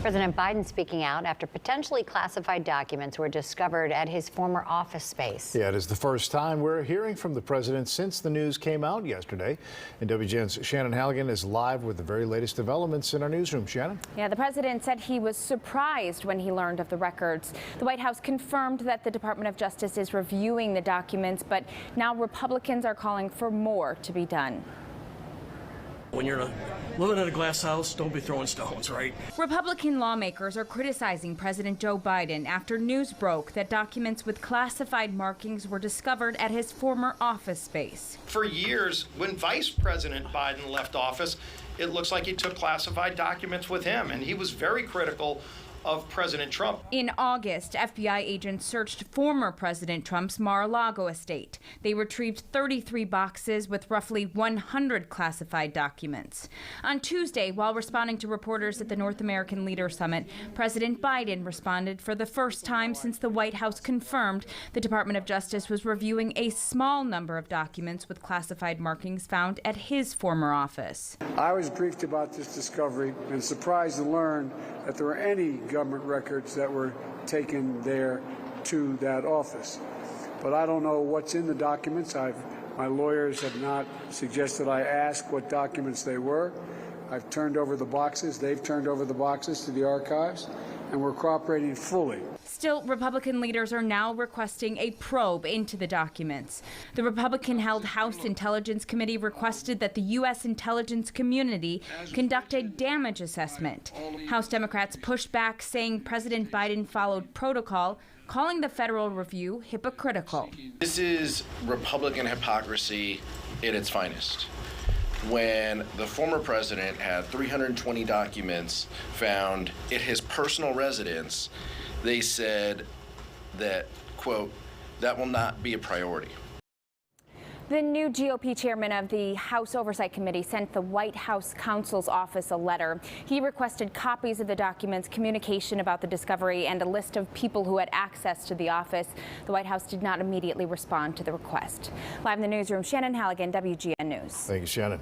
President Biden speaking out after potentially classified documents were discovered at his former office space. Yeah, it is the first time we're hearing from the president since the news came out yesterday. And WGN's Shannon Halligan is live with the very latest developments in our newsroom. Shannon? Yeah, the president said he was surprised when he learned of the records. The White House confirmed that the Department of Justice is reviewing the documents, but now Republicans are calling for more to be done. When you're living in a glass house, don't be throwing stones, right? Republican lawmakers are criticizing President Joe Biden after news broke that documents with classified markings were discovered at his former office space. For years, when Vice President Biden left office, it looks like he took classified documents with him, and he was very critical of President Trump. In August, FBI agents searched former President Trump's Mar-a-Lago estate. They retrieved 33 boxes with roughly 100 classified documents. On Tuesday, while responding to reporters at the North American Leader Summit, President Biden responded for the first time since the White House confirmed the Department of Justice was reviewing a small number of documents with classified markings found at his former office. I was briefed about this discovery and surprised to learn that there were any government records that were taken there to that office. But I don't know what's in the documents. My lawyers have not suggested I ask what documents they were. I've turned over the boxes. They've turned over the boxes to the archives, and we're cooperating fully. Still, Republican leaders are now requesting a probe into the documents. The Republican-held House Intelligence Committee requested that the U.S. intelligence community conduct a damage assessment. House Democrats pushed back, saying President Biden followed protocol, calling the federal review hypocritical. This is Republican hypocrisy at its finest. When the former president had 320 documents found at his personal residence, they said that, quote, that will not be a priority. The new GOP chairman of the House Oversight Committee sent the White House counsel's office a letter. He requested copies of the documents, communication about the discovery, and a list of people who had access to the office. The White House did not immediately respond to the request. Live in the newsroom, Shannon Halligan, WGN News. Thank you, Shannon.